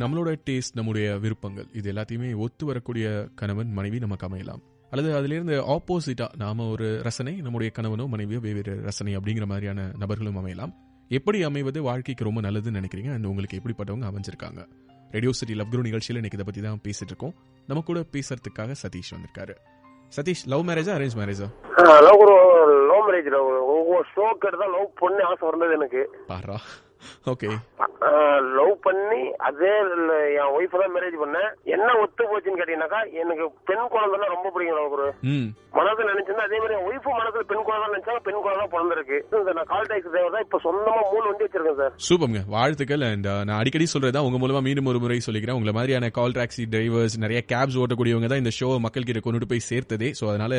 நம்மளோட டேஸ்ட், நம்முடைய விருப்பங்கள் இது எல்லாத்தையுமே ஒத்து வரக்கூடிய கணவன் மனைவி நமக்கு அமையலாம். அல்லது அதிலிருந்து ஆப்போசிட்டா நாம ஒரு ரசனை, நம்முடைய கணவனோ மனைவியோ வேறு ரசனை அப்படிங்கிற மாதிரியான நபர்களும் அமையலாம். எப்படி அமைவது வாழ்க்கைக்கு ரொம்ப நல்லதுன்னு நினைக்கிறீங்க? அண்ட் உங்களுக்கு எப்படிப்பட்டவங்க அமைஞ்சிருக்காங்க? ரேடியோ சிட்டி லவ் குரு நிகழ்ச்சியில் இன்னைக்கு இதை பத்தி தான் பேசிட்டு இருக்கோம். நம்ம கூட பேசுறதுக்காக சதீஷ் வந்திருக்காரு. சதீஷ், லவ் மேரேஜா அரேஞ்ச் மேரேஜா? Love marriage. உங்க ஷோக்கு தான் லவ் பண்ணி ஆசை வந்தது எனக்கு. பாரா. ஓகே. லவ் பண்ணி அதே என் ஒய்ஃப் தான் மேரேஜ் பண்ணேன். என்ன ஒத்து போச்சுன்னு கேட்டீங்கன்னாக்கா, எனக்கு பெண் குழந்தைன்னா ரொம்ப பிடிக்கும். ஒரு மனதில் நினைச்சிருந்தா அதே மாதிரி என் ஒய்ஃப் மனதில் பெண் குழந்தை நினைச்சாலும் பெண் குழந்தை தான் பிறந்திருக்கு. நான் கால் டாக்ஸி டிரைவர் தான். இப்ப சொந்தமா 3 வண்டி வச்சிருக்கேன் சார். சூப்பர்ங்க, வாழ்த்துக்கள். அண்ட் நான் அடிக்கடி சொல்றதா உங்க மூலமா மீண்டும் ஒரு முறை சொல்லிக்கிறேன், உங்களை மாதிரியான கால் டாக்ஸி டிரைவர்ஸ், நிறைய கேப்ஸ் ஓட்டக்கூடியவங்க தான் இந்த ஷோ மக்கள் கிட்ட கொண்டு போய் சேர்த்ததே. சோ அதனால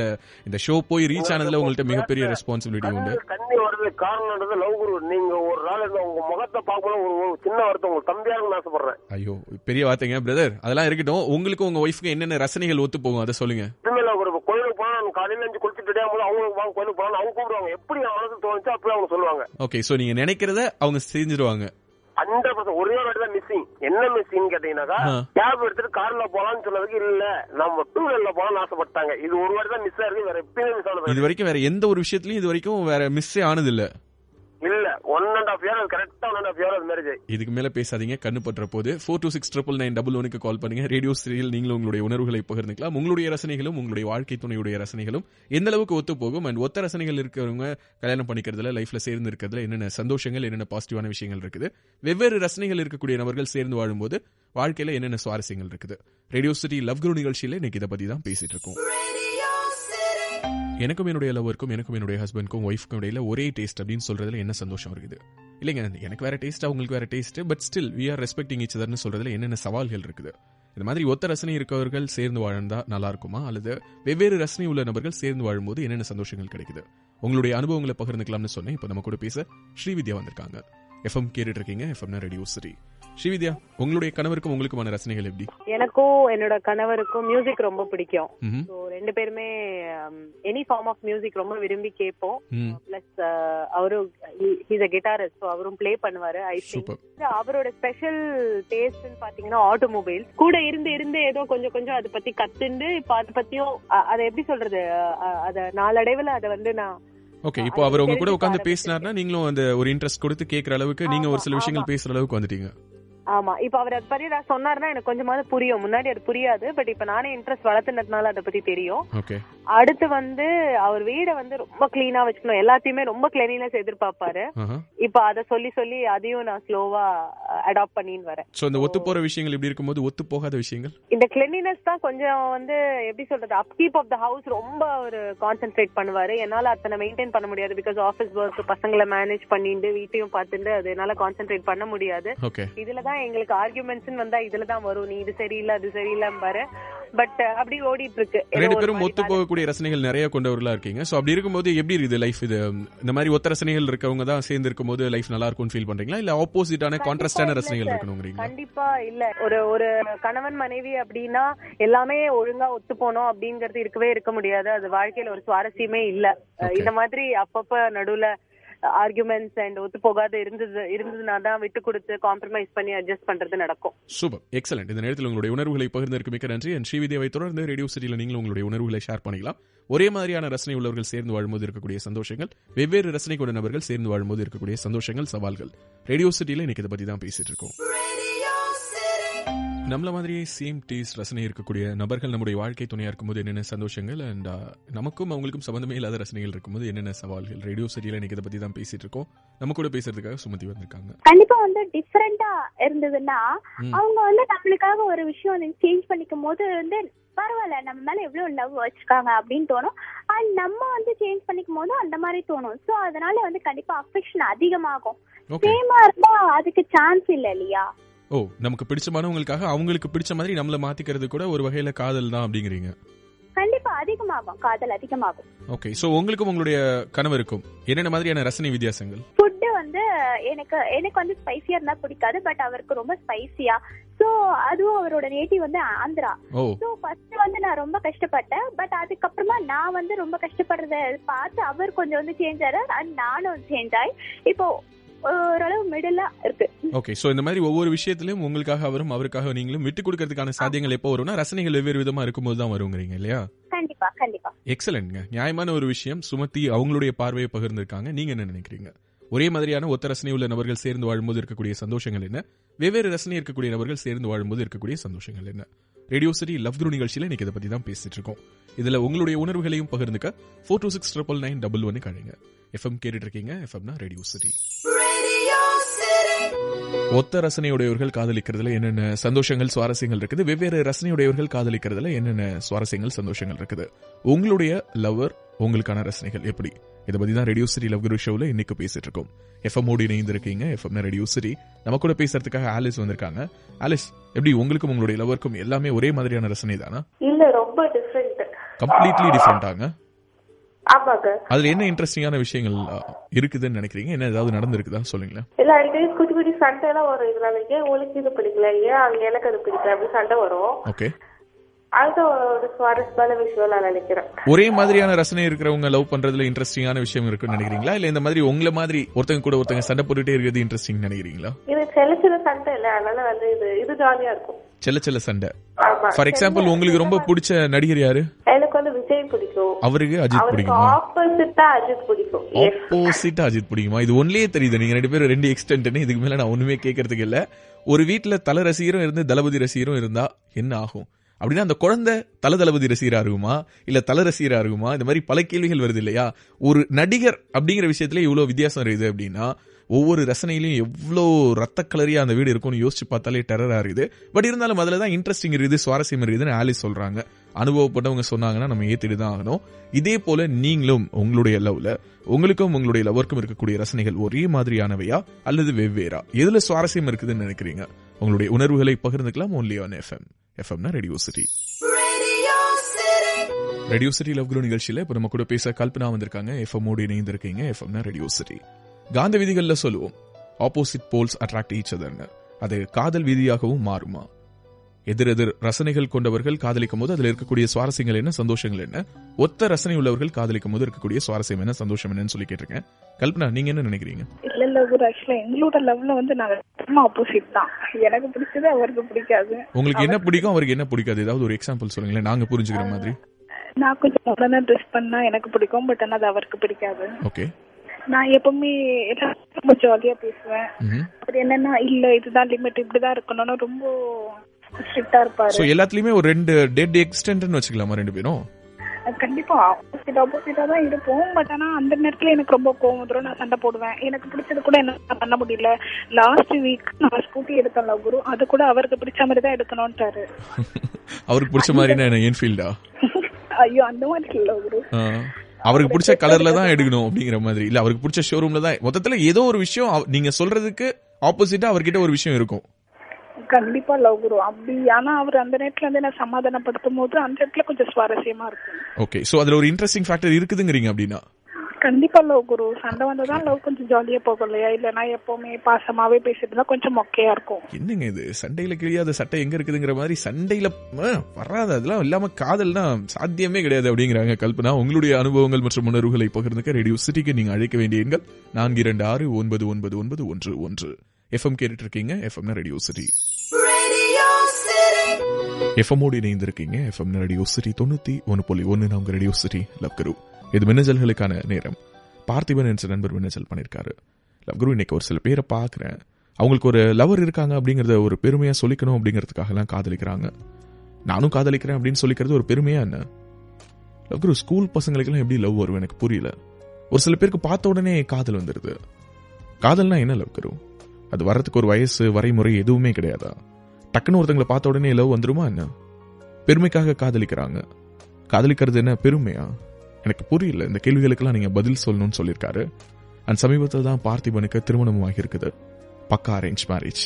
இந்த ஷோ போய் ரீச் ஆனதுல உங்கள்ட்ட மிகப்பெரிய ரெஸ்பான்சிபிலிட்டி உண்டு. கண்ணி வருது காரணம் லவ் குரு. நீங்க ஒரு நாள் உங்க முகத்தை பார்க்கணும், ஒரு சின்ன வார்த்தை உங்க தம்பியாக ஆசைப்படுறேன். ஐயோ பெரிய வார்த்தைங்க பிரதர், அதெல்லாம் இருக்கட்டும். உங்களுக்கும் உங்க ஒய்ஃப்க்கு என்னென்ன ரசனைகள் ஒத்து போகும் அதை சொல்லுங்க. கோயிலுக்கு போனா காலையில இருந்து குளிச்சுட்டு அவங்களுக்கு வாங்க கோயிலுக்கு போனா அவங்க கூப்பிடுவாங்க. எப்படி என் மனசு தோணுச்சோ அப்படி அவங்க சொல்லுவாங்க. ஓகே, சோ நீங்க நினைக்கிறத அவங்க செஞ்சிருவாங்க. 100% ஒரே வாட்டி தான் மிஸ்ஸிங். என்ன மிஸ்ஸிங் கேட்டீங்கன்னாக்கா, கேப் எடுத்துட்டு கார்ல போலான்னு சொன்னதுக்கு இல்ல நம்ம 2 வீலர்ல போலான்னு ஆசைப்பட்டாங்க. இது ஒரு வாட்டி தான் மிஸ் ஆயிருக்கு. வேற எப்பயுமே மிஸ் ஆனது இது வரைக்கும் வேற எந்த ஒரு விஷயத்திலயும் இது வரைக்கும் வேற மிஸ்ஸே ஆனது இல்ல. 1.5 year கரெக்டா 1.5 year மேரேஜ். இதுக்கு மேல பேசாதீங்க, கண்ணு பற்ற போது. 42699911 கால் பண்ணுங்க. ரேடியோ ஸ்டேஷனில் நீங்களும் உங்களுடைய உணர்வுகளை பகிர்ந்துக்கலாம். உங்களுடைய ரசனைகளும் உங்களுடைய வாழ்க்கை துணையுடைய ரசனைகளும் எந்த அளவுக்கு ஒத்து போகும், அண்ட் ஒத்த ரசனைகள் இருக்கிறவங்க கல்யாணம் பண்ணிக்கிறதுல, லைஃப்ல சேர்ந்து இருக்கிறதுல என்னென்ன சந்தோஷங்கள், என்னென்ன பாசிட்டிவான விஷயங்கள் இருக்குது, வெவ்வேறு ரசனைகள் இருக்கக்கூடிய நபர்கள் சேர்ந்து வாழும்போது வாழ்க்கையில என்னென்ன சுவாரஸ்யங்கள் இருக்குது. ரேடியோ சிட்டி லவ் குரு நிகழ்ச்சியில இன்னைக்கு இதை பத்தி தான் பேசிட்டு இருக்கோம். எனக்கும் என்னுடைய லவருக்கும், எனக்கும் என்னுடைய ஹஸ்பண்ட்க்கும் ஒய்ஃப்க்கும் இடையில ஒரே டேஸ்ட் அப்படின்னு சொல்றதுல என்ன சந்தோஷம் இருக்குது? இல்லைங்க, எனக்கு வேற டேஸ்ட், அவங்களுக்கு வேற taste, but still we are respecting each அதர்னு சொல்றதுல என்னென்ன சவால்கள் இருக்குது? இந்த மாதிரி ஒத்த ரசனை இருக்கவர்கள் சேர்ந்து வாழ்ந்தா நல்லா இருக்குமா, அல்லது வெவ்வேறு ரசனை உள்ள நபர்கள் சேர்ந்து வாழும்போது என்னென்ன சந்தோஷங்கள் கிடைக்குது? உங்களுடைய அனுபவங்களை பகிர்ந்துக்கலாம்னு சொன்னேன். இப்போ நம்ம கூட பேச ஸ்ரீவித்யா வந்திருக்காங்க. எஃப்எம் கேட்டுட்டு இருக்கீங்க, எஃப்எம்னா ரேடியோ சிட்டி. ஸ்ரீவித்யா, உங்களுடைய கணவருக்கும் உங்களுக்குமான ரசனைகள் எப்படி? எனக்கும் என்னோட கணவருக்கும் மியூசிக் ரொம்ப பிடிக்கும். சோ 2 பேருமே எனி ஃபார்ம் ஆஃப் மியூசிக் ரொம்ப விரும்பி கேட்போம். பிளஸ் அவரும் ஹீஸ் a guitarist, சோ அவரும் ப்ளே பண்ணுவாரு. ஐ திங்க் அவரோட ஸ்பெஷல் டேஸ்ட்னு பாத்தீங்கன்னா ஆட்டோமொபைல். கூட இருந்து ஏதோ கொஞ்சம் அதை பத்தி கத்துண்டு இப்ப அதை பத்தியும் அதை எப்படி சொல்றது, அத நாளடைவுல அதை வந்து நான் ஓகே. இப்போ அவர் உங்க கூட உட்கார்ந்து பேசினார்னா நீங்களும் அந்த ஒரு இன்ட்ரெஸ்ட் கொடுத்து கேட்கற அளவுக்கு, நீங்க ஒரு சில விஷயங்கள் பேசுற அளவுக்கு வந்துட்டீங்க. ஆமா, இப்ப அவர் அதை பத்தி சொன்னார்னா எனக்கு கொஞ்சமாவது புரியும். முன்னாடி அது புரியாது, பட் இப்ப நானே இன்ட்ரெஸ்ட் வளர்த்துனதுனால அதை பத்தி தெரியும். அடுத்து வந்து அவர் வீடை வந்து ரொம்ப கிளீனா வச்சுக்கணும், எல்லாத்தையுமே ரொம்ப கிளீனினஸ் எதிர்பார்ப்பாரு. இப்ப அதை சொல்லி அதையும் நான் ஸ்லோவா அடாப்ட் பண்ணின்னு வரேன். சோ இந்த ஒத்து போற விஷயங்கள் எப்படி இருக்கும்போது ஒத்து போகாத விஷயங்கள், இந்த கிளீனினஸ் தான் கொஞ்சம் வந்து எப்படி சொல்றது, அப்கீப் ஆஃப் த ஹவுஸ் ரொம்ப ஒரு கான்சென்ட்ரேட் பண்ணுவாரு. என்னால அத்தனை மெயின்டைன் பண்ண முடியாது. பிகாஸ் ஆபீஸ் ஒர்க், பசங்களை மேனேஜ் பண்ணிட்டு வீட்டையும் பார்த்துட்டு அது என்னால கான்சென்ட்ரேட் பண்ண முடியாது. இதுலதான் எங்களுக்கு ஆர்குமெண்ட்ஸ் வந்தா இதுலதான் வரும், நீ இது சரியில்லை அது சரியில்லை பாரு. பட் அப்படி ஓடிட்டு இருக்கு. 2 பேரும் ஒத்து போகக்கூடிய ரசனைகள் நிறைய கொண்டவர்களா இருக்கீங்க. சோ அப்படி இருக்கும்போது எப்படி இருக்குது லைஃப்? இது இந்த மாதிரி ஒத்த ரசனைகள் இருக்கவங்க தான் சேர்ந்து இருக்கும்போது லைஃப் நல்லா இருக்கும்னு ஃபீல் பண்றீங்களா, இல்ல ஆப்போசிட்டான கான்ட்ராஸ்டான ரசனைகள் இருக்கணும்ங்கறீங்களா? கண்டிப்பா இல்ல. ஒரு கணவன் மனைவி அப்படின்னா எல்லாமே ஒழுங்கா ஒத்து போனோம் அப்படிங்கறது இருக்க முடியாது. அது வாழ்க்கையில ஒரு சுவாரஸ்யமே இல்ல. இந்த மாதிரி அப்பப்ப நடுவுல ஆர்குமெண்ட்ஸ் அண்ட் ஒத்து போகாத இருந்ததுனா தான் விட்டு கொடுத்து காம்ப்ரமைஸ் பண்ணி அட்ஜஸ்ட் பண்றது நடக்கும். Super, excellent. இந்த நேரத்தில் உங்களுடைய உணர்வுகளை பகிர்ந்ததற்கு மிக்க நன்றி. ஸ்ரீவித்யாவை தொடர்ந்து ரேடியோ சிட்டியில் நீங்களும் உங்களுடைய உணர்வுகளை ஷேர் பண்ணிக்கலாம். ஒரே மாதிரியான ரசனை உள்ளவர்கள் சேர்ந்து வாழும்போது இருக்கக்கூடிய சந்தோஷங்கள், வெவ்வேறு ரசனை கொண்ட நபர்கள் சேர்ந்து வாழும்போது இருக்கக்கூடிய சந்தோஷங்கள், சவால்கள். ரேடியோ சிட்டியில இன்னைக்கு இதை பத்தி தான் பேசிட்டு இருக்கோம். நம்மள மாதிரியே சேம் டேஸ்ட் ரசனை இருக்கக்கூடிய நபர்கள் நம்முடைய வாழ்க்கை துணையா இருக்கும்போது என்னென்ன சந்தோஷங்கள், அண்ட் நமக்கும் அவங்களுக்கும் சம்பந்தமே இல்லாத ரசனைகள் இருக்கும்போது என்னென்ன சவால்கள். ரேடியோ சிட்டியில இன்னைக்கு இதை பத்தி தான் பேசிட்டு இருக்கோம். நம்ம கூட பேசுறதுக்காக சுமதி வந்திருக்காங்க. கண்டிப்பா வந்து டிஃபரெண்டா இருந்ததுன்னா அவங்க வந்து நம்மளுக்காக ஒரு விஷயம் சேஞ்ச் பண்ணிக்கும் போது வந்து பரவாயில்ல, நம்ம மேல எவ்வளவு லவ் வச்சிருக்காங்க அப்படின்னு தோணும். அண்ட் நம்ம வந்து சேஞ்ச் பண்ணிக்கும் போது அந்த மாதிரி தோணும். சோ அதனால வந்து கண்டிப்பா அஃபெக்ஷன் அதிகமாகும். சேமா இருந்தா அதுக்கு சான்ஸ் இல்ல இல்லையா? ஓ, நமக்கு பிடிச்சமானவங்களுக்காக அவங்களுக்கு பிடிச்ச மாதிரி நம்மள மாத்திக்கிறது கூட ஒரு வகையில காதல் தான் அப்படிங்கறீங்க? கண்டிப்பா அதிகமாகும், காதல் அதிகமாகும். ஓகே, சோ உங்களுக்கும் உங்களுடைய கணவருக்கும் என்னென்ன மாதிரியான ரசனை வித்தியாசங்கள்? ஃபுட் வந்து எனக்கு வந்து ஸ்பைசியா இருந்தா பிடிக்காது, பட் அவருக்கு ரொம்ப ஸ்பைசியா. சோ அதுவும் அவரோட நேட்டிவ் வந்து ஆந்திரா. சோ ஃபர்ஸ்ட் வந்து நான் ரொம்ப கஷ்டப்பட்டேன், பட் அதுக்கப்புறமா நான் வந்து ரொம்ப கஷ்டப்படுறத பார்த்து அவர் கொஞ்சம் வந்து சேஞ்ச் ஆறாரு அண்ட் நானும் சேஞ்ச் ஆகி இப்போ ஓரளவு மிடிலா இருக்கு. ஓகே, சோ இந்த மாதிரி ஒவ்வொரு விஷயத்திலயும் உங்களுக்காக அவரும் அவருக்காக நீங்களும் விட்டு கொடுக்கறதுக்கான சாத்தியங்கள் எப்போ வரும்னா ரசனைகள் வெவ்வேறு விதமா இருக்கும்போது தான் வருங்கிறீங்க இல்லையா? கண்டிப்பா கண்டிப்பா. எக்ஸலன்ட்ங்க, நியாயமான ஒரு விஷயம். சுமதி அவங்களுடைய பார்வையை பகிர்ந்திருக்காங்க. நீங்க என்ன நினைக்கிறீங்க? ஒரே மாதிரியான ஒத்த ரசனை உள்ள நபர்கள் சேர்ந்து வாழும்போது இருக்கக்கூடிய சந்தோஷங்கள் என்ன, வெவ்வேறு ரசனை இருக்கக்கூடிய நபர்கள் சேர்ந்து வாழும்போது இருக்கக்கூடிய சந்தோஷங்கள் என்ன? ரேடியோ சிட்டி லவ் குரு நிகழ்ச்சியில இன்னைக்கு இதை பத்தி தான் பேசிட்டு இருக்கோம். இதுல உங்களுடைய உணர்வுகளையும் பகிர்ந்துக்க 426999 கழுங்க. FM கேட்டுட்டு இருக்கீங்க. FMனா ரேடியோ சிட்டி. ஒத்த ரசனையுடையவர்கள் காதலிக்கிறதுல என்னென்ன சந்தோஷங்கள் சுவாரஸ்யங்கள் இருக்குது, வெவ்வேறு ரசனையுடையவர்கள் காதலிக்கிறதுல என்னென்ன சுவாரஸ்யங்கள் சந்தோஷங்கள் இருக்குது, உங்களுடைய லவர் உங்களுக்கான ரசனைகள் எப்படி, இதை பத்தி தான் ரேடியோ சிட்டி லவ் குரு ஷோல இன்னைக்கு பேசிட்டு இருக்கோம். FM ஓடி இணைந்திருக்கீங்க. FMனா ரேடியோ சிட்டி. நம்ம கூட பேசுறதுக்காக ஆலிஸ் வந்திருக்காங்க. ஆலிஸ், எப்படி உங்களுக்கும் உங்களுடைய லவருக்கும் எல்லாமே ஒரே மாதிரியான ரசனை தானா? இல்ல, ரொம்ப டிஃபரெண்ட். கம்ப்ளீட்லி டிஃபரெண்டாங்க. ஆமாங்க. அதுல என்ன இன்ட்ரெஸ்டிங்கான விஷயங்கள் இருக்குதுன்னு நினைக்கிறீங்க? என்ன ஏதாவது நடந்திருக்குதா சொல்லுங்களேன். இல்ல, அடிக்கடி குட்டி குட்டி சண்டை எல்லாம் வரும். இதனால ஏன் உங்களுக்கு இது பிடிக்கல, ஏன் எனக்கு அது பிடிக்கல, அப்படி சண்டை வரும். ஓகே, அது ஒரு சுவாரஸ்யமான விஷயம் நான் நினைக்கிறேன். ஒரே மாதிரியான ரசனை இருக்கிறவங்க லவ் பண்றதுல இன்ட்ரெஸ்டிங்கான விஷயம் இருக்குன்னு நினைக்கிறீங்களா, இல்ல இந்த மாதிரி உங்களை மாதிரி ஒருத்தங்க கூட ஒருத்தங்க சண்டை போட்டுட்டே இருக்கிறது இன்ட்ரெஸ்டிங் நினைக்கிறீங்களா? இது சில சில சண்டை இல்ல, அதனால வந்து இது ஜாலியா இருக்கும். சில சண்டை. ஃபார் எக்ஸாம்பிள், உங்களுக்கு ரொம்ப பிடிச்ச நடிகர் யாரு? எனக்கு வந்து விஜய் பிடிக்கும். அவருக்கு அஜித் பிடிக்குமா? ஆப்போசிட்டா அஜித் பிடிக்கும். ஆப்போசிட்டா அஜித் பிடிக்குமா? இது ஒன்லயே தெரியுது நீங்க ரெண்டு பேரும் 2 எக்ஸ்டென்ட்னு. இதுக்கு மேல நான் ஒண்ணுமே கேட்கறதுக்கு இல்ல. ஒரு வீட்டுல தல ரசிகரும் இருந்து தளபதி ரசிகரும் இருந்தா என்ன ஆகும் அப்படின்னா, அந்த குழந்தை தளபதி ரசிகரா இருக்குமா இல்ல தல ரசிகரா இருக்குமா? இந்த மாதிரி பல கேள்விகள் வருது இல்லையா? ஒரு நடிகர் அப்படிங்கிற விஷயத்துல இவ்வளவு வித்தியாசம் இருக்குது அப்படின்னா, ஒவ்வொரு ரசனையிலையும் எவ்வளோ ரத்த கலரியா அந்த வீடு இருக்கும்னு யோசிச்சு பார்த்தாலே டெரரா இருக்குது. பட் இருந்தாலும் அதுல தான் இன்ட்ரெஸ்டிங் இருக்குது, சுவாரஸ்யம் இருக்குதுன்னு ஆலிஸ் சொல்றாங்க. அனுபவப்பட்டவங்க சொன்னாங்கன்னா நம்ம ஏத்திட்டு தான் ஆகணும். இதே போல நீங்களும் உங்களுடைய லவ்ல உங்களுக்கும் உங்களுடைய லவருக்கும் இருக்கக்கூடிய ரசனைகள் ஒரே மாதிரியானவையா அல்லது வெவ்வேறா? எதுல சுவாரஸ்யம் இருக்குதுன்னு நினைக்கிறீங்க? உங்களுடைய உணர்வுகளை பகிர்ந்துக்கலாம். ஒன்லி ஆன் FMனா radio city. Radio city love guru நிகழ்ச்சியில இப்ப நம்ம கூட பேச கல்பனா வந்திருக்காங்க. FM ஓடு இணைந்திருக்கீங்க. FMனா ரேடியோ சிட்டி. காந்த விதிகள்ல சொல்லுவோம், ஆப்போசிட் போல்ஸ் அட்ராக்ட் ஈச் அதர்னு. அது காதல் விதியாகவும் மாறுமா? எதிரெதிர் ரசனைகள் கொண்டவர்கள் காதலிக்கும் போது அதுல இருக்கக்கூடிய சுவாரஸ்யங்கள் என்ன, சந்தோஷங்கள் என்ன, ஒத்த ரசனை உள்ளவர்கள் காதலிக்கும் போது இருக்கக்கூடிய சுவாரஸ்யம் என்ன, சந்தோஷம் என்னன்னு சொல்லி கேட்டிருக்கேன். கல்பனா, நீங்க என்ன நினைக்கிறீங்க? இல்ல ஒரு ஆக்சுவலா எங்களோட லவ்ல வந்து நாங்க ஆப்போசிட் தான். எனக்கு பிடிச்சது அவருக்கு பிடிக்காது. உங்களுக்கு என்ன பிடிக்கும், அவருக்கு என்ன பிடிக்காது? ஏதாவது ஒரு எக்ஸாம்பிள் சொல்லுங்களேன், நாங்க புரிஞ்சுக்கிற மாதிரி. நான் கொஞ்சம் மாடர்னா ட்ரெஸ் பண்ணா எனக்கு பிடிக்கும், பட் ஆனா அது அவருக்கு பிடிக்காது. ஓகே. நான் எப்பவுமே ரொம்ப ஜாலியா பேசுவேன். அப்படி என்னன்னா, இல்ல இதுதான் லிமிட், இப்படிதான் இருக்கணும்னு ரொம்ப ஸ்ட்ரிக்ட்டா இருப்பாரு. சோ எல்லாத்துலயுமே ஒரு 2 டெட் எக்ஸ்டென்ட்னு வச்சுக்கலாமா ரெண்டு பேரும்? கண்டிப்பா ஆப்போசிட்டா தான் இருப்போம். பட் ஆனா அந்த நேரத்துல எனக்கு ரொம்ப கோவம் வந்துடும், நான் சண்டை போடுவேன். எனக்கு பிடிச்சது கூட என்ன பண்ண முடியல. லாஸ்ட் வீக் நான் ஸ்கூட்டி எடுத்தேன் லவ் குரு, அது கூட அவருக்கு பிடிச்ச மாதிரி தான் எடுக்கணும்ட்டாரு. அவருக்கு பிடிச்ச மாதிரினா என்ன, என்ஃபீல்டா? ஐயோ, அந்த மாதிரி இல்ல குரு. அவருக்கு பிடிச்ச கலர்ல தான் எடுக்கணும் அப்படிங்கிற மாதிரி இல்ல, அவருக்கு பிடிச்ச ஷோரூம்ல தான். மொத்தத்துல ஏதோ ஒரு விஷயம் நீங்க சொல்றதுக்கு ஆப்போசிட்டா அவர்கிட்ட ஒரு விஷயம் இருக்கும். கண்டிப்பா லவ் குரு அப்படி. ஆனா அவர் அந்த நேரத்துல வந்து நான் சமாதானப்படுத்தும் போது அந்த இடத்துல கொஞ்சம் சுவாரஸ்யமா இருக்கும். ஓகே, சோ அதுல ஒரு இன்ட்ரெஸ்டிங் ஃபேக்டர் இருக்குதுங்கறீங்க அப்படின்னா? கண்டிப்பா லவ் குரு. சண்டை வந்ததான் லவ் கொஞ்சம் ஜாலியா போகும் இல்லையா? இல்லன்னா எப்பவுமே பாசமாவே பேசிட்டு கொஞ்சம் மொக்கையா இருக்கும். என்னங்க இது, சண்டையில கிழியாத சட்டை எங்க இருக்குதுங்கிற மாதிரி சண்டையில வராது. அதெல்லாம் இல்லாம காதல்னா சாத்தியமே கிடையாது அப்படிங்கிறாங்க கல்பனா. உங்களுடைய அனுபவங்கள் மற்றும் உணர்வுகளை பகிர்ந்துக்க ரேடியோ சிட்டிக்கு நீங்க அழைக்க வேண்டிய எண்கள் 42699911. FM கேட்டுட்டு இருக்கீங்க. FMனா ரேடியோ சிட்டி. FM ஓடு இணைந்திருக்கீங்க. FMனா ரேடியோ சிட்டி 91.1. நான் உங்க ரேடியோ சிட்டி லவ் குரு. இது மின்னஞ்சல்களுக்கான நேரம். பார்த்திபன் என்ற நண்பர் மின்னஞ்சல் பண்ணிருக்காரு. லவ் குரு, இன்னைக்கு ஒரு சில பேரை பாக்குறேன், அவங்களுக்கு ஒரு லவர் இருக்காங்க அப்படிங்கறத ஒரு பெருமையா சொல்லிக்கணும் அப்படிங்கறதுக்காக எல்லாம் காதலிக்கிறாங்க. நானும் காதலிக்கிறேன் அப்படின்னு சொல்லிக்கிறது ஒரு பெருமையா என்ன? லவ் குரு, ஸ்கூல் பசங்களுக்கு எல்லாம் எப்படி லவ் வரும் எனக்கு புரியல. ஒரு சில பேருக்கு பார்த்த உடனே காதல் வந்துருது. காதல்னா என்ன லவ் குரு? அது வர்றதுக்கு ஒரு வயசு வரைமுறை எதுவுமே கிடையாதா? டக்குன்னு ஒருத்தங்களை பார்த்த உடனே லவ் வந்துருமா என்ன? பெருமைக்காக காதலிக்கிறாங்க. காதலிக்கிறது என்ன பெருமையா? எனக்கு புரியல. இந்த கேள்விகளுக்கெல்லாம் நீங்க பதில் சொல்லணும்னு சொல்லியிருக்காரு. அண்ட் சமீபத்தில் தான் பார்த்திபனுக்கு திருமணமும் ஆகியிருக்குது. பக்கா அரேஞ்ச் மேரேஜ்.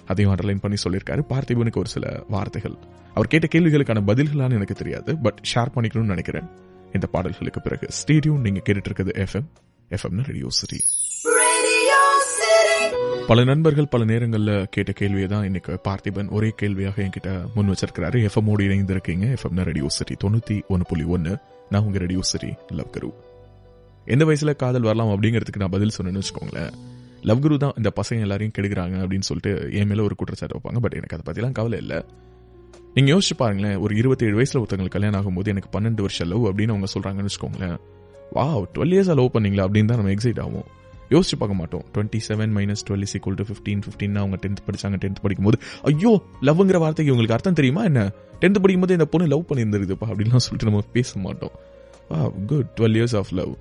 அதையும் அண்டர்லைன் பண்ணி சொல்லியிருக்காரு. பார்த்திபனுக்கு ஒரு சில வார்த்தைகள், அவர் கேட்ட கேள்விகளுக்கான பதில்களான்னு எனக்கு தெரியாது, பட் ஷேர் பண்ணிக்கணும்னு நினைக்கிறேன் இந்த பாடல்களுக்கு பிறகு. ஸ்டேடியம் நீங்க கேட்டுட்டு இருக்குது FMனா ரேடியோ சிட்டி. பல நண்பர்கள் பல நேரங்கள்ல கேட்ட கேள்வியை தான் இன்னைக்கு பார்த்திபன் ஒரே கேள்வியாக என்கிட்ட முன் வச்சிருக்கிறாரு. FM ஓடு இணைந்திருக்கீங்க. FMனா ரேடியோ சிட்டி 91.1. நான் உங்க ரேடியோ சிட்டி லவ் குரு. எந்த வயசுல காதல் வரலாம் அப்படிங்கிறதுக்கு நான் பதில் சொன்னேன்னு வச்சுக்கோங்களேன். லவ் குரு தான் இந்த பசங்க எல்லாரையும் கெடுக்கிறாங்க அப்படின்னு சொல்லிட்டு என் மேல ஒரு குற்றச்சாட்டு வைப்பாங்க. பட் எனக்கு அதை பத்திலாம் கவலை இல்லை. நீங்க யோசிச்சு பாருங்களேன், ஒரு 27 வயசுல ஒருத்தவங்களுக்கு கல்யாணம் ஆகும்போது எனக்கு 12 வருஷம் லவ் அப்படின்னு அவங்க சொல்றாங்கன்னு வச்சுக்கோங்களேன். வா 12 இயர்ஸா லவ் பண்ணீங்களா அப்படின்னு தான் நம்ம எக்ஸைட் ஆகும். யோசிச்சு பார்க்க மாட்டோம். 27 - 12 = 15 அவங்க 10th படிச்சாங்க. 10th படிக்கும்போது ஐயோ லவ்ங்கிற வார்த்தைக்கு உங்களுக்கு அர்த்தம் தெரியுமா என்ன, 10th படிக்கும்போது இந்த பொண்ணு லவ் பண்ணியிருந்துருதுப்பா அப்படின்லாம் சொல்லிட்டு நம்ம பேச மாட்டோம். Good 12 years of love.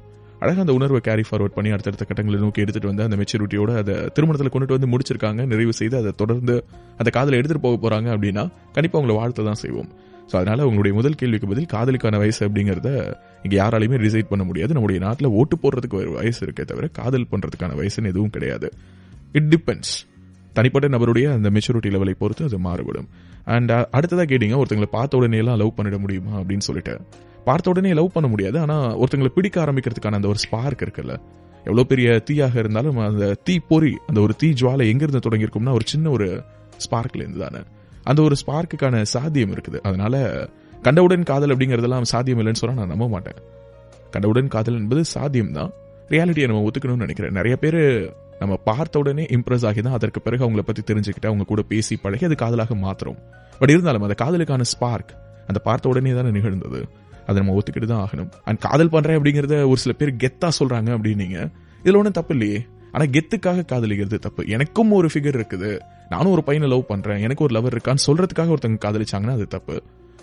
அழகாக அந்த உணர்வை கேரி ஃபார்வர்ட் பண்ணி அடுத்தடுத்த கட்டங்களை நோக்கி எடுத்துட்டு வந்து அந்த மெச்சூரிட்டியோட அதை திருமணத்தில் கொண்டுட்டு வந்து முடிச்சிருக்காங்க. நிறைவு செய்து அதை தொடர்ந்து அந்த காதலை எடுத்துட்டு போக போறாங்க அப்படின்னா கண்டிப்பா உங்களை வாழ்த்து தான் செய்வோம். ஸோ அதனால உங்களுடைய முதல் கேள்விக்கு பதில் காதலுக்கான வயசு அப்படிங்கறத இங்க யாராலையுமே டிசைட் பண்ண முடியாது. நம்முடைய நாட்டில் ஓட்டு போடுறதுக்கு ஒரு வயசு இருக்கே தவிர காதல் பண்றதுக்கான வயசுன்னு எதுவும் கிடையாது. It depends. தனிப்பட்ட நபருடைய அந்த மெச்சூரிட்டி லெவலை பொறுத்து அது மாறுபடும். அண்ட் அடுத்ததாக கேட்டீங்க, ஒருத்தங்களை பார்த்த உடனே எல்லாம் லவ் பண்ணிட முடியுமா அப்படின்னு சொல்லிட்டு. பார்த்த உடனே லவ் பண்ண முடியாது. ஆனா ஒருத்தங்களை பிடிக்க ஆரம்பிக்கிறதுக்கான அந்த ஒரு ஸ்பார்க் இருக்குல்ல, எவ்வளவு பெரிய தீயாக இருந்தாலும் அந்த தீ பொறி, அந்த ஒரு தீ ஜுவாலை எங்க இருந்து தொடங்கியிருக்கும்னா ஒரு சின்ன ஒரு ஸ்பார்க்ல இருந்து தானே. அந்த ஒரு ஸ்பார்க்குக்கான சாத்தியம் இருக்குது. அதனால கண்டவுடன் காதல் அப்படிங்கறதெல்லாம் சாத்தியம் இல்லைன்னு சொன்னா நான் நம்ப மாட்டேன். கண்டவுடன் காதல் என்பது சாத்தியம் தான். ரியாலிட்டியை நம்ம ஒத்துக்கணும்னு நினைக்கிறேன். நிறைய பேர் நம்ம பார்த்த உடனே இம்ப்ரெஸ் ஆகி தான் அதற்கு பிறகு அவங்கள பத்தி தெரிஞ்சுக்கிட்டு அவங்க கூட பேசி பழகி அது காதலாக மாத்திரம். பட் இருந்தாலும் அந்த காதலுக்கான ஸ்பார்க் அந்த பார்த்த உடனே தானே நிகழ்ந்தது. அதை நம்ம ஒத்துக்கிட்டு தான் ஆகணும். அண்ட் காதல் பண்றேன் அப்படிங்கறத ஒரு சில பேர் கெத்தா சொல்றாங்க அப்படின்னீங்க. இதுல ஒன்றும் தப்பு இல்லையே. ஆனா கெத்துக்காக காதலிக்கிறது தப்பு. எனக்கும் ஒரு ஃபிகர் இருக்குது, நானும் ஒரு பையனை லவ் பண்றேன், எனக்கு ஒரு லவர் இருக்கான்னு சொல்றதுக்காக ஒருத்தங்க காதலிச்சாங்கன்னா அது தப்பு.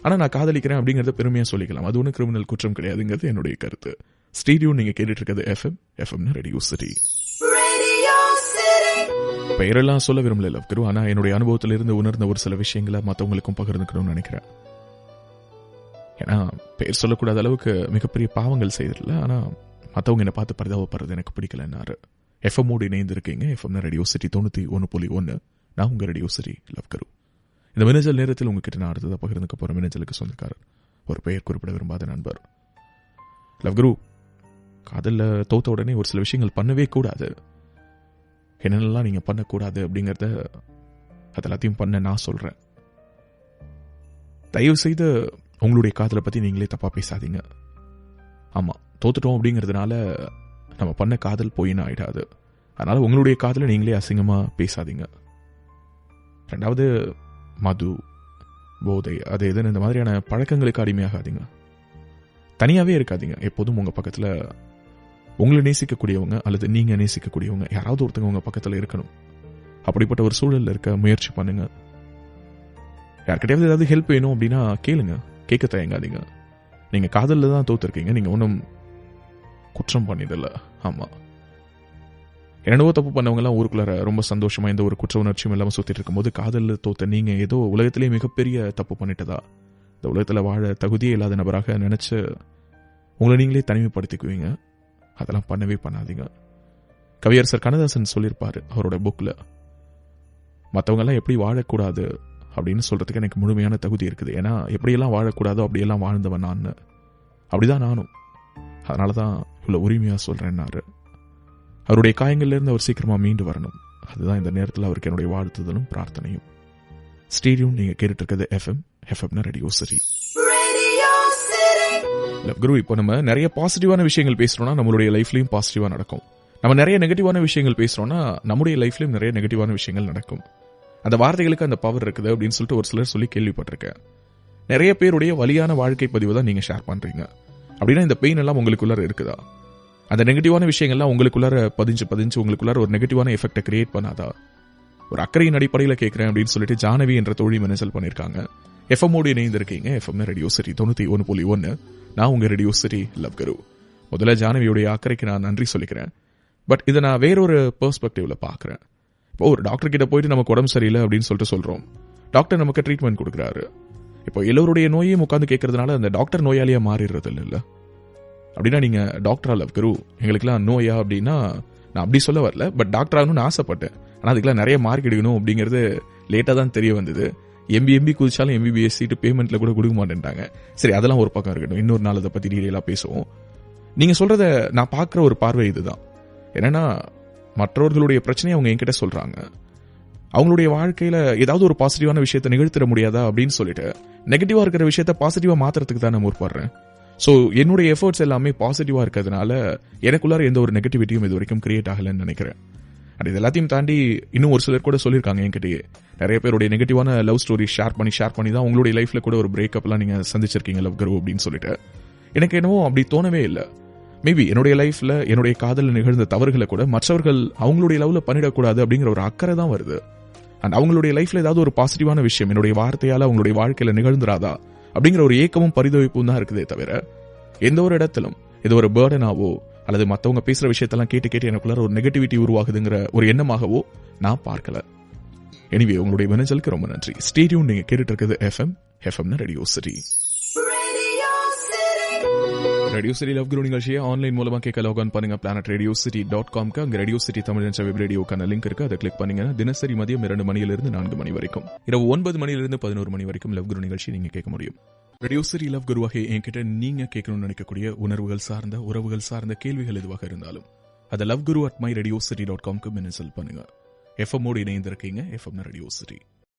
ஆனா நான் காதலிக்கிறேன் அப்படிங்கறத பெருமையா சொல்லிக்கலாம். அது ஒன்றும் கிரிமினல் குற்றம் கிடையாதுங்கிறது என்னுடைய கருத்து. ஸ்டீடியோ நீங்க கேட்டுட்டு இருக்கிறது எஃப்எம் ரேடியோ சிட்டி. பெயரெல்லாம் சொல்ல விரும்பல லவ் குரு, ஆனா என்னுடைய அனுபவத்திலிருந்து உணர்ந்த ஒரு சில விஷயங்களை மற்றவங்களுக்கும் பகிர்ந்துக்கணும்னு நினைக்கிறேன். ஏன்னா பெயர் சொல்லக்கூடாத அளவுக்கு மிகப்பெரிய பாவங்கள் செய்திடல. ஆனா மற்றவங்க என்ன பார்த்து பரிதாபப்படுறது எனக்கு பிடிக்கலன்னாரு. எஃப்எம்மோடு இணைந்து இருக்கீங்க. FM radio city 91.1. நான் உங்க ரேடியோ சிட்டி லவ் குரு. இந்த மின்னஞ்சல் நேரத்தில் உங்ககிட்ட நான் அடுத்ததாக பகிர்ந்துக்க போற மின்னஞ்சலுக்கு சொந்தக்காரர் ஒரு பெயர் குறிப்பிட விரும்பாத நண்பர். லவ் குரு, காதல்ல தோத்த உடனே ஒரு சில விஷயங்கள் பண்ணவே கூடாது. என்னென்னலாம் நீங்க பண்ணக்கூடாது அப்படிங்கறத அதெல்லாத்தையும் பண்ண நான் சொல்றேன். தயவு செய்து உங்களுடைய காதலை பத்தி நீங்களே தப்பா பேசாதீங்க. ஆமா, தோத்துட்டோம் அப்படிங்கறதுனால நம்ம பண்ண காதல் போயின்னு ஆயிடாது. அதனால உங்களுடைய காதலை நீங்களே அசிங்கமா பேசாதீங்க. ரெண்டாவது, மது, போதை, அது எதுன்னு இந்த மாதிரியான பழக்கங்களுக்கு அடிமையாகாதீங்க. தனியாவே இருக்காதீங்க. எப்போதும் உங்க பக்கத்துல உங்களை நேசிக்கக்கூடியவங்க அல்லது நீங்க நேசிக்கக்கூடியவங்க யாராவது ஒருத்தங்க உங்க பக்கத்துல இருக்கணும். அப்படிப்பட்ட ஒரு சூழல்ல இருக்க முயற்சி பண்ணுங்க. யார்கிட்டயாவது ஏதாவது ஹெல்ப் வேணும் அப்படின்னா கேளுங்க, கேட்க தயங்காதீங்க. நீங்க காதல்ல தான் தோத்துருக்கீங்க, நீங்க ஒன்றும் குற்றம் பண்ணிடல. ஆமா, என்னவோ தப்பு பண்ணவங்க எல்லாம் ஊருக்குள்ள ரொம்ப சந்தோஷமா எந்த ஒரு குற்ற உணர்ச்சியும் இல்லாம சுத்திட்டு இருக்கும்போது காதல்ல தோத்த நீங்க ஏதோ உலகத்திலேயே மிகப்பெரிய தப்பு பண்ணிட்டதா, இந்த உலகத்துல வாழ தகுதியே இல்லாத நபராக நினைச்சு உங்களை நீங்களே தனிமைப்படுத்திக்குவீங்க. அதெல்லாம் பண்ணவே பண்ணாதீங்க. கவியரசர் கண்ணதாசன் சொல்லியிருப்பாரு அவரோட புக்ல, மற்றவங்க எல்லாம் எப்படி வாழக்கூடாது அப்படின்னு சொல்றதுக்கு எனக்கு முழுமையான தகுதி இருக்குது. ஏன்னா எப்படியெல்லாம் வாழக்கூடாதோ அப்படியெல்லாம் வாழ்ந்தவன் நான், அப்படிதான் நானும். அதனாலதான் இவ்வளவு உரிமையா சொல்றேன்னாரு. அவருடைய காயங்கள்ல இருந்து அவர் சீக்கிரமா மீண்டு வரணும். அதுதான் இந்த நேரத்தில் அவருக்கு என்னுடைய வாழ்த்துதலும் பிரார்த்தனையும். ஸ்டேடியோ நீங்க கேட்டுட்டு இருக்கிறது எஃப்எம் ரேடியோ சிட்டி லவ் குரு. இப்போ நம்ம நிறைய பாசிட்டிவான விஷயங்கள் பேசுறோம்னா நம்மளுடைய லைஃப்லயும் பாசிட்டிவா நடக்கும். நம்ம நிறைய நெகட்டிவான விஷயங்கள் பேசுறோம்னா நம்முடைய லைஃப்லயும் நிறைய நெகட்டிவான விஷயங்கள் நடக்கும். அந்த வார்த்தைகளுக்கு அந்த பவர் இருக்குது அப்படின்னு சொல்லிட்டு ஒரு சிலர் சொல்லி கேள்விப்பட்டிருக்கேன். நிறைய பேருடைய வலியான வாழ்க்கை பதிவு தான் நீங்க ஷேர் பண்றீங்க. அப்படின்னா இந்த பெயின் எல்லாம் உங்களுக்குள்ளார இருக்குதா? அந்த நெகட்டிவான விஷயங்கள்லாம் உங்களுக்குள்ளார பதிஞ்சு உங்களுக்குள்ளார ஒரு நெகட்டிவான எஃபெக்டை கிரியேட் பண்ணாதா? ஒரு அக்கறையின் அடிப்படையில் கேட்கிறேன் அப்படின்னு சொல்லிட்டு ஜானவி என்ற தோழி மின்னஞ்சல் பண்ணிருக்காங்க. எஃப்எம்மோடு இணைந்திருக்கீங்க. FM radio city 91.1. நான் உங்க ரேடியோ சிட்டி லவ் குரு. முதல்ல ஜானவியுடைய அக்கறைக்கு நான் நன்றி சொல்லிக்கிறேன். பட் இதை நான் வேறொரு பெர்ஸ்பெக்டிவ்ல பாக்குறேன். இப்போ ஒரு டாக்டர் கிட்ட போயிட்டு நமக்கு உடம்பு சரியில்லை அப்படின்னு சொல்லிட்டு சொல்றோம். டாக்டர் நமக்கு ட்ரீட்மெண்ட் கொடுக்குறாரு. இப்போ எல்லோருடைய நோயையும் உட்காந்து கேட்கறதுனால அந்த டாக்டர் நோயாளியா மாறிடுறது இல்ல. அப்படின்னா நீங்க டாக்டரா லவ் குரு, எங்களுக்குலாம் நோயா அப்படின்னா நான் அப்படி சொல்ல வரல. பட் டாக்டர் ஆகணும்னு ஆசைப்பட்டேன். ஆனா அதுக்கெல்லாம் நிறைய மார்க் எடுக்கணும் அப்படிங்கிறது லேட்டா தான் தெரிய வந்தது. எம்பி குதிச்சாலும் எம்பிபிஎஸ் சீட்டு பேமெண்ட்ல கூட கொடுக்க மாட்டேன்ட்டாங்க. சரி, அதெல்லாம் ஒரு பக்கம் இருக்கட்டும். இன்னொரு நாள் அதை பத்தி டீடைலா பேசுவோம். நீங்க சொல்றத நான் பாக்குற ஒரு பார்வை இதுதான். என்னன்னா மற்றவர்களுடைய பிரச்சனையை அவங்க என்கிட்ட சொல்றாங்க. அவங்களுடைய வாழ்க்கையில ஏதாவது ஒரு பாசிட்டிவான விஷயத்தை நிகழ்த்திட முடியாதா அப்படின்னு சொல்லிட்டு நெகட்டிவா இருக்கிற விஷயத்த பாசிட்டிவா மாத்துறதுக்கு தான் நான் முற்படுறேன். ஸோ என்னுடைய எஃபர்ட்ஸ் எல்லாமே பாசிட்டிவா இருக்கிறதுனால எனக்குள்ளார எந்த ஒரு நெகட்டிவிட்டியும் இது வரைக்கும் கிரியேட் ஆகலன்னு நினைக்கிறேன். அண்ட் இது எல்லாத்தையும் தாண்டி இன்னும் ஒரு சிலர் கூட சொல்லியிருக்காங்க என்கிட்டயே, நிறைய பேருடைய நெகட்டிவான லவ் ஸ்டோரி ஷேர் பண்ணி தான் உங்களுடைய லைஃப்ல கூட ஒரு பிரேக்கப்லாம் நீங்க சந்திச்சிருக்கீங்க லவ் குரு அப்படின்னு சொல்லிட்டு. எனக்கு என்னவோ அப்படி தோணவே இல்லை. மேபி என்னுடைய லைஃப்ல என்னுடைய காதலில் நிகழ்ந்த தவறுகளை கூட மற்றவர்கள் அவங்களுடைய லவ்ல பண்ணிடக்கூடாது அப்படிங்கிற ஒரு அக்கறை தான் வருது. அண்ட் அவங்களுடைய லைஃப்ல ஏதாவது ஒரு பாசிட்டிவான விஷயம் என்னுடைய வார்த்தையால அவங்களுடைய வாழ்க்கையில நிகழ்ந்துராதா அப்படிங்கிற ஒரு ஏக்கமும் பரிதவிப்பும் தான் இருக்குதே தவிர, எந்த ஒரு இடத்திலும் இது ஒரு பேர்டனாவோ அல்லது மற்றவங்க பேசுற விஷயத்தெல்லாம் கேட்டு எனக்குள்ள ஒரு நெகட்டிவிட்டி உருவாகுதுங்கிற ஒரு எண்ணமாகவோ நான் பார்க்கல. எனிவே, உங்களுடைய மின்னஞ்சலுக்கு ரொம்ப நன்றி. Stay tune. நீங்க கேட்டுட்டு இருக்குது FM radio city. Radio city love guru நிகழ்ச்சியை ஆன்லைன் மூலமா கேட்க லாக் பண்ணுங்க planetRadioCity.com. அங்க ரேடியோ சிட்டி தமிழ் என்ற வெப் ரேடியோக்கான லிங்க் இருக்கு. அதை கிளிக் பண்ணீங்கன்னா தினசரி மதியம் 2 மணியிலிருந்து 4 மணி வரைக்கும், இரவு 9 மணியிலிருந்து 11 மணி வரைக்கும் லவ் குரு நிகழ்ச்சி நீங்க கேட்க முடியும். ரேடியோ சிட்டி லவ் குரு வகை என்கிட்ட நீங்க கேட்கணும்னு நினைக்கக்கூடிய உணர்வுகள் சார்ந்த, உறவுகள் சார்ந்த கேள்விகள் எதுவாக இருந்தாலும் அதை loveguru@myradiocity.com மின்னஞ்சல் பண்ணுங்க. எஃப்எம்மோடு இணைந்திருக்கீங்க. FM radio city.